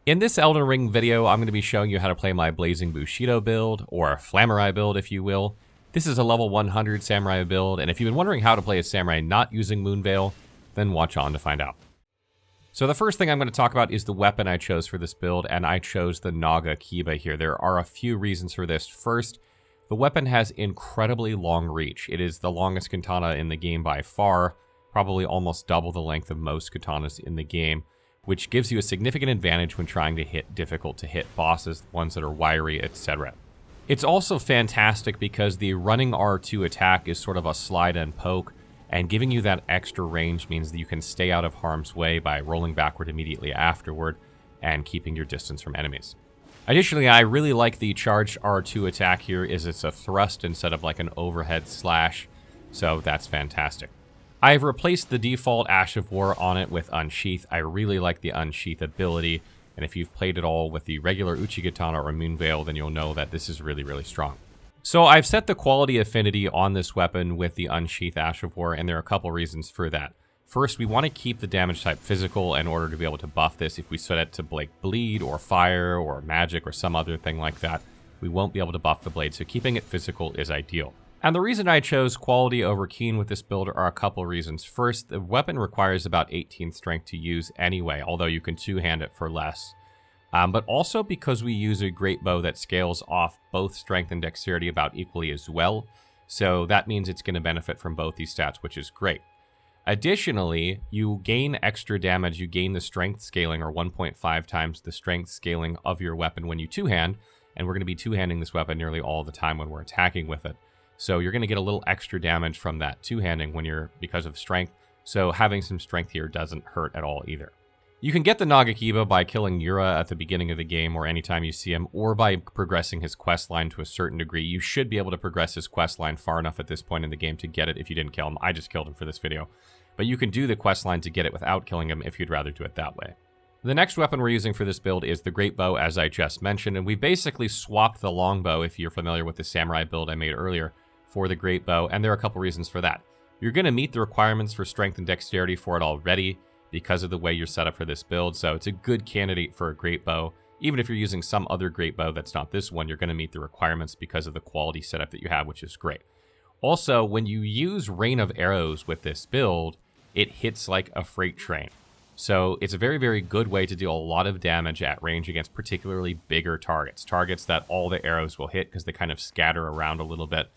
In this Elden Ring video, I'm going to be showing you how to play my Blazing Bushido build, or Flamurai build if you will. This is a level 100 Samurai build, and if you've been wondering how to play a Samurai not using Moonveil, then watch on to find out. So the first thing I'm going to talk about is the weapon I chose for this build, and I chose the Nagakiba here. There are a few reasons for this. First, the weapon has incredibly long reach. It is the longest katana in the game by far, probably almost double the length of most katanas in the game, which gives you a significant advantage when trying to hit difficult to hit bosses, ones that are wiry, etc. It's also fantastic because the running R2 attack is sort of a slide and poke, and giving you that extra range means that you can stay out of harm's way by rolling backward immediately afterward and keeping your distance from enemies. Additionally, I really like the charged R2 attack here, as it's a thrust instead of like an overhead slash, so that's fantastic. I've replaced the default Ash of War on it with Unsheath. I really like the Unsheath ability, and if you've played it all with the regular Uchigatana or Moonveil, then you'll know that this is really, really strong. So I've set the quality affinity on this weapon with the Unsheath Ash of War, and there are a couple reasons for that. First, we want to keep the damage type physical in order to be able to buff this. If we set it to like bleed or fire or magic or some other thing like that, we won't be able to buff the blade, so keeping it physical is ideal. And the reason I chose quality over keen with this build are a couple reasons. First, the weapon requires about 18 strength to use anyway, although you can two-hand it for less. But also because we use a great bow that scales off both strength and dexterity about equally as well, so that means it's going to benefit from both these stats, which is great. Additionally, you gain extra damage, you gain the strength scaling, or 1.5 times the strength scaling of your weapon when you two-hand, and we're going to be two-handing this weapon nearly all the time when we're attacking with it. So you're going to get a little extra damage from that two-handing because of strength, so having some strength here doesn't hurt at all either. You can get the Nagakiba by killing Yura at the beginning of the game or anytime you see him, or by progressing his questline to a certain degree. You should be able to progress his questline far enough at this point in the game to get it if you didn't kill him. I just killed him for this video. But you can do the questline to get it without killing him if you'd rather do it that way. The next weapon we're using for this build is the Great Bow, as I just mentioned, and we basically swapped the Longbow, if you're familiar with the Samurai build I made earlier, for the Great Bow, and there are a couple reasons for that. You're going to meet the requirements for strength and dexterity for it already because of the way you're set up for this build, so it's a good candidate for a Great Bow. Even if you're using some other Great Bow that's not this one, you're going to meet the requirements because of the quality setup that you have, which is great. Also, when you use Rain of Arrows with this build, it hits like a freight train. So it's a very, very good way to deal a lot of damage at range against particularly bigger targets. Targets that all the arrows will hit because they kind of scatter around a little bit.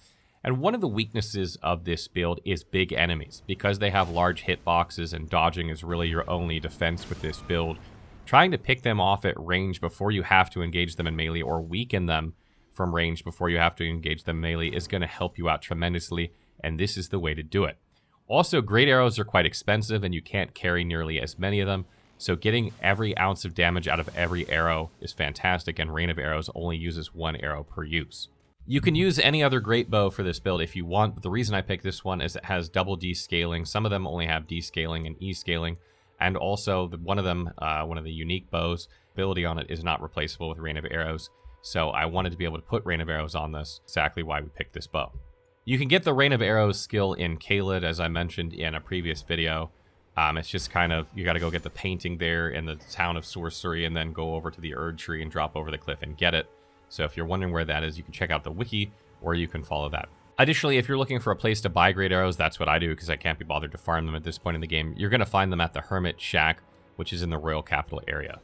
And one of the weaknesses of this build is big enemies. Because they have large hitboxes and dodging is really your only defense with this build, trying to pick them off at range before you have to engage them in melee, or weaken them from range before you have to engage them melee, is going to help you out tremendously, and this is the way to do it. Also, great arrows are quite expensive and you can't carry nearly as many of them, so getting every ounce of damage out of every arrow is fantastic, and Rain of Arrows only uses one arrow per use. You can use any other Great Bow for this build if you want, but the reason I picked this one is it has double D scaling. Some of them only have D scaling and E scaling, and also one of them, one of the unique bows, ability on it is not replaceable with Rain of Arrows, so I wanted to be able to put Rain of Arrows on this, exactly why we picked this bow. You can get the Rain of Arrows skill in Caelid, as I mentioned in a previous video. It's just kind of, you got to go get the painting there in the town of Sorcery, and then go over to the Erd Tree and drop over the cliff and get it. So if you're wondering where that is, you can check out the wiki, or you can follow that. Additionally, if you're looking for a place to buy great arrows, that's what I do because I can't be bothered to farm them at this point in the game. You're going to find them at the Hermit Shack, which is in the Royal Capital area.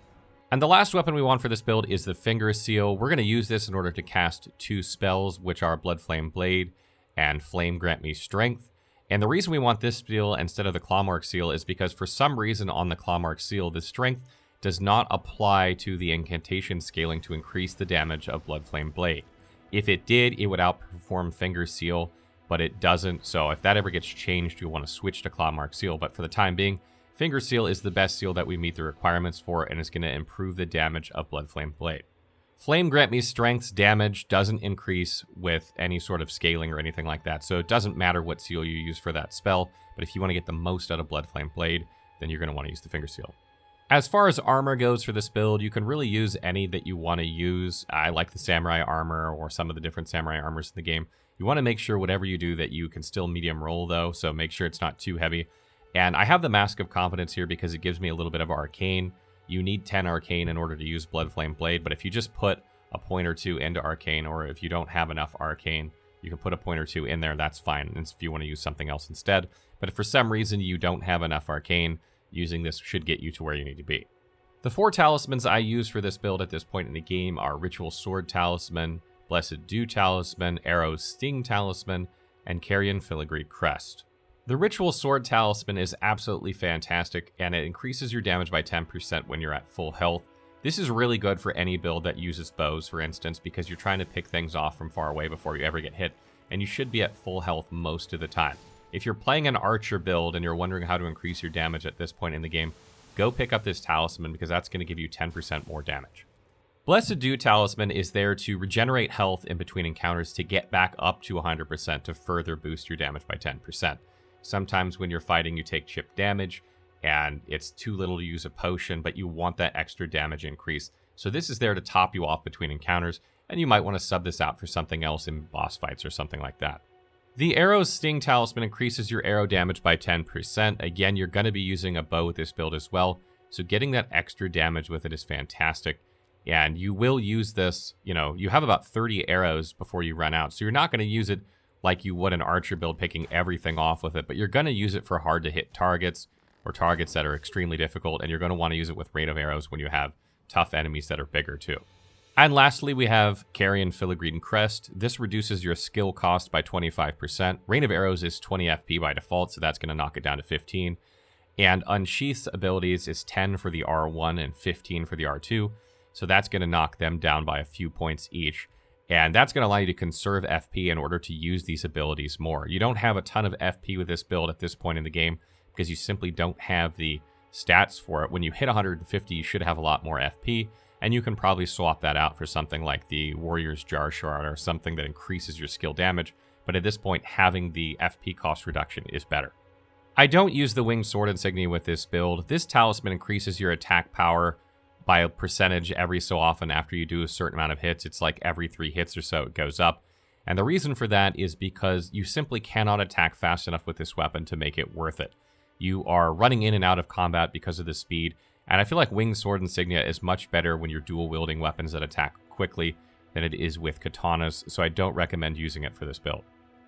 And the last weapon we want for this build is the Finger Seal. We're going to use this in order to cast two spells, which are Blood Flame Blade and Flame Grant Me Strength. And the reason we want this seal instead of the Clawmark Seal is because for some reason on the Clawmark Seal, the strength does not apply to the incantation scaling to increase the damage of Blood Flame Blade. If it did, it would outperform Finger Seal, but it doesn't, so if that ever gets changed, you'll want to switch to Clawmark Seal. But for the time being, Finger Seal is the best seal that we meet the requirements for, and is going to improve the damage of Blood Flame Blade. Flame Grant Me Strength's damage doesn't increase with any sort of scaling or anything like that, so it doesn't matter what seal you use for that spell, but if you want to get the most out of Blood Flame Blade, then you're going to want to use the Finger Seal. As far as armor goes for this build, you can really use any that you want to use. I like the samurai armor or some of the different samurai armors in the game. You want to make sure whatever you do that you can still medium roll though, so make sure it's not too heavy. And I have the Mask of Confidence here because it gives me a little bit of arcane. you need 10 arcane in order to use Blood Flame Blade, but if you just put a point or two into arcane, or if you don't have enough arcane, you can put a point or two in there, that's fine, and if you want to use something else instead. But if for some reason you don't have enough arcane, using this should get you to where you need to be. The 4 talismans I use for this build at this point in the game are Ritual Sword Talisman, Blessed Dew Talisman, Arrow Sting Talisman, and Carrion Filigree Crest. The Ritual Sword Talisman is absolutely fantastic, and it increases your damage by 10% when you're at full health. This is really good for any build that uses bows, for instance, because you're trying to pick things off from far away before you ever get hit, and you should be at full health most of the time. If you're playing an archer build and you're wondering how to increase your damage at this point in the game, go pick up this talisman because that's going to give you 10% more damage. Blessed Dew Talisman is there to regenerate health in between encounters to get back up to 100% to further boost your damage by 10%. Sometimes when you're fighting, you take chip damage, and it's too little to use a potion, but you want that extra damage increase. So this is there to top you off between encounters, and you might want to sub this out for something else in boss fights or something like that. The Arrow Sting Talisman increases your arrow damage by 10%. Again, you're going to be using a bow with this build as well, so getting that extra damage with it is fantastic. And you will use this, you have about 30 arrows before you run out, so you're not going to use it like you would an archer build, picking everything off with it, but you're going to use it for hard to hit targets, or targets that are extremely difficult, and you're going to want to use it with Rain of Arrows when you have tough enemies that are bigger too. And lastly, we have Carrion Filigree Crest. This reduces your skill cost by 25%. Rain of Arrows is 20 FP by default, so that's going to knock it down to 15. And Unsheath's abilities is 10 for the R1 and 15 for the R2, so that's going to knock them down by a few points each. And that's going to allow you to conserve FP in order to use these abilities more. You don't have a ton of FP with this build at this point in the game, because you simply don't have the stats for it. When you hit 150, you should have a lot more FP, and you can probably swap that out for something like the Warrior's Jar Shard or something that increases your skill damage, but at this point, having the FP cost reduction is better. I don't use the Winged Sword Insignia with this build. This talisman increases your attack power by a percentage every so often after you do a certain amount of hits. It's like every 3 hits or so it goes up. And the reason for that is because you simply cannot attack fast enough with this weapon to make it worth it. You are running in and out of combat because of the speed, and I feel like Winged Sword Insignia is much better when you're dual-wielding weapons that attack quickly than it is with katanas, so I don't recommend using it for this build.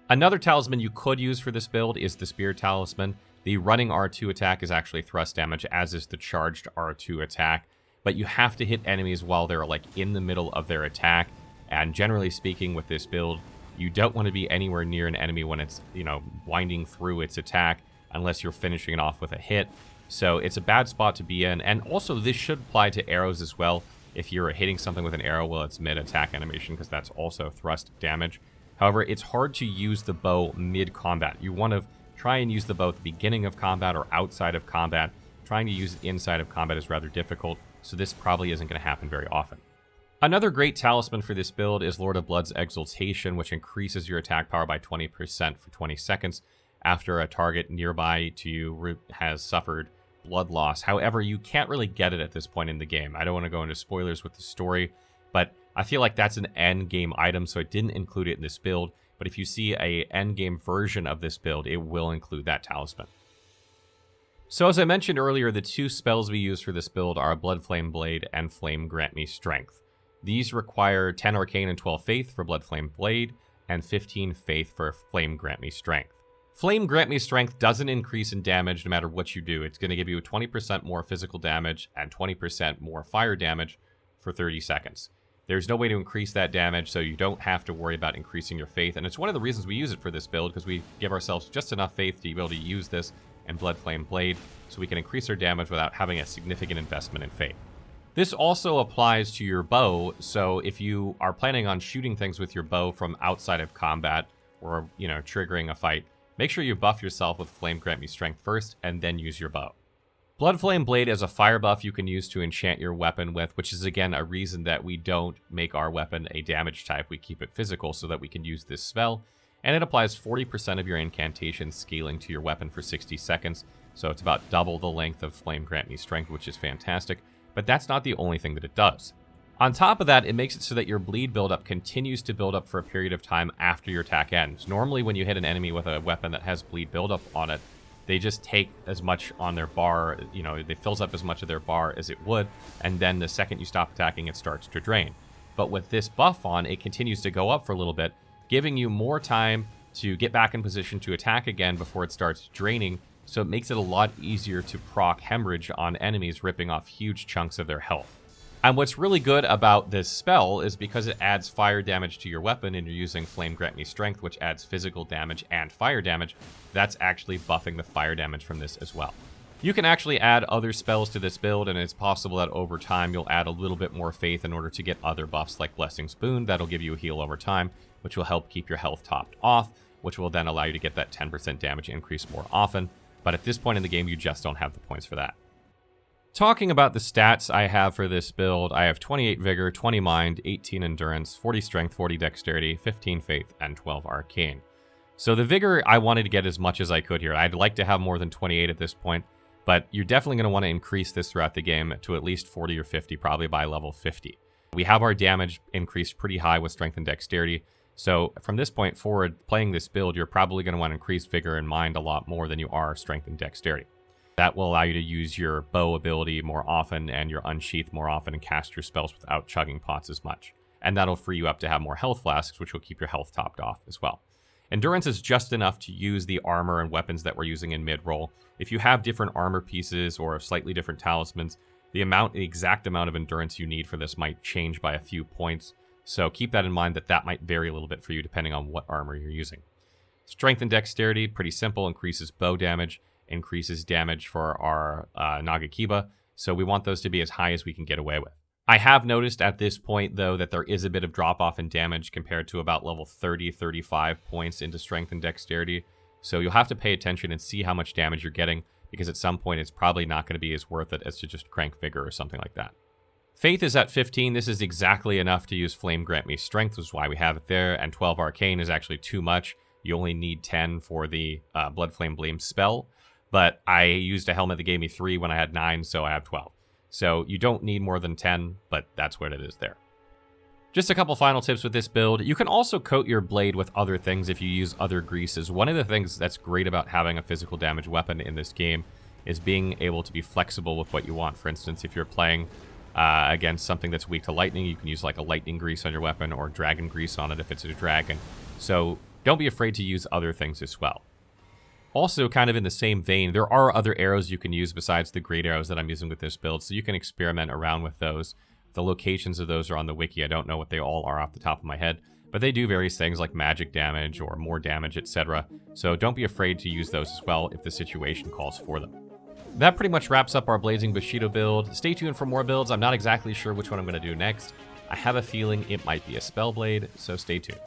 Another talisman you could use for this build is the Spear Talisman. The running R2 attack is actually thrust damage, as is the charged R2 attack, but you have to hit enemies while they're in the middle of their attack, and generally speaking with this build, you don't want to be anywhere near an enemy when it's, winding through its attack, unless you're finishing it off with a hit. So it's a bad spot to be in. And also this should apply to arrows as well. If you're hitting something with an arrow while it's mid-attack animation, because that's also thrust damage. However, it's hard to use the bow mid-combat. You want to try and use the bow at the beginning of combat or outside of combat. Trying to use it inside of combat is rather difficult, so this probably isn't going to happen very often. Another great talisman for this build is Lord of Blood's Exaltation, which increases your attack power by 20% for 20 seconds. After a target nearby to you has suffered blood loss. However, you can't really get it at this point in the game. I don't want to go into spoilers with the story, but I feel like that's an end game item, so I didn't include it in this build. But if you see a end game version of this build, it will include that talisman. So as I mentioned earlier, the 2 spells we use for this build are Blood Flame Blade and Flame Grant Me Strength. These require 10 Arcane and 12 Faith for Blood Flame Blade, and 15 Faith for Flame Grant Me Strength. Flame Grant Me Strength doesn't increase in damage no matter what you do. It's going to give you 20% more physical damage and 20% more fire damage for 30 seconds. There's no way to increase that damage, so you don't have to worry about increasing your faith. And it's one of the reasons we use it for this build, because we give ourselves just enough faith to be able to use this and Blood Flame Blade, so we can increase our damage without having a significant investment in faith. This also applies to your bow, so if you are planning on shooting things with your bow from outside of combat, or, triggering a fight, make sure you buff yourself with Flame Grant Me Strength first, and then use your bow. Blood Flame Blade is a fire buff you can use to enchant your weapon with, which is again a reason that we don't make our weapon a damage type. We keep it physical so that we can use this spell, and it applies 40% of your incantation scaling to your weapon for 60 seconds, so it's about double the length of Flame Grant Me Strength, which is fantastic, but that's not the only thing that it does. On top of that, it makes it so that your bleed buildup continues to build up for a period of time after your attack ends. Normally, when you hit an enemy with a weapon that has bleed buildup on it, they just take as much on their bar, you know, it fills up as much of their bar as it would, and then the second you stop attacking, it starts to drain. But with this buff on, it continues to go up for a little bit, giving you more time to get back in position to attack again before it starts draining, so it makes it a lot easier to proc hemorrhage on enemies, ripping off huge chunks of their health. And what's really good about this spell is because it adds fire damage to your weapon and you're using Flame Grant Me Strength, which adds physical damage and fire damage, that's actually buffing the fire damage from this as well. You can actually add other spells to this build, and it's possible that over time you'll add a little bit more faith in order to get other buffs like Blessing's Boon that'll give you a heal over time, which will help keep your health topped off, which will then allow you to get that 10% damage increase more often. But at this point in the game, you just don't have the points for that. Talking about the stats I have for this build, I have 28 Vigor, 20 Mind, 18 Endurance, 40 Strength, 40 Dexterity, 15 Faith, and 12 Arcane. So the Vigor, I wanted to get as much as I could here. I'd like to have more than 28 at this point, but you're definitely going to want to increase this throughout the game to at least 40 or 50, probably by level 50. We have our damage increased pretty high with Strength and Dexterity, so from this point forward, playing this build, you're probably going to want to increase Vigor and Mind a lot more than you are Strength and Dexterity. That will allow you to use your bow ability more often and your unsheath more often and cast your spells without chugging pots as much. And that'll free you up to have more health flasks, which will keep your health topped off as well. Endurance is just enough to use the armor and weapons that we're using in mid-roll. If you have different armor pieces or slightly different talismans, the exact amount of endurance you need for this might change by a few points. So keep that in mind that might vary a little bit for you depending on what armor you're using. Strength and Dexterity, pretty simple, increases bow damage, increases damage for our Nagakiba, so we want those to be as high as we can get away with. I have noticed at this point, though, that there is a bit of drop-off in damage compared to about level 30-35 points into Strength and Dexterity, so you'll have to pay attention and see how much damage you're getting, because at some point it's probably not going to be as worth it as to just crank Vigor or something like that. Faith is at 15. This is exactly enough to use Flame Grant Me Strength, which is why we have it there, and 12 Arcane is actually too much. You only need 10 for the Blood Flame Blame spell, but I used a helmet that gave me 3 when I had 9, so I have 12. So you don't need more than 10, but that's what it is there. Just a couple final tips with this build. You can also coat your blade with other things if you use other greases. One of the things that's great about having a physical damage weapon in this game is being able to be flexible with what you want. For instance, if you're playing against something that's weak to lightning, you can use like a lightning grease on your weapon or dragon grease on it if it's a dragon. So don't be afraid to use other things as well. Also, kind of in the same vein, there are other arrows you can use besides the great arrows that I'm using with this build, so you can experiment around with those. The locations of those are on the wiki. I don't know what they all are off the top of my head, but they do various things like magic damage or more damage, etc. So don't be afraid to use those as well if the situation calls for them. That pretty much wraps up our Blazing Bushido build. Stay tuned for more builds. I'm not exactly sure which one I'm going to do next. I have a feeling it might be a Spellblade, so stay tuned.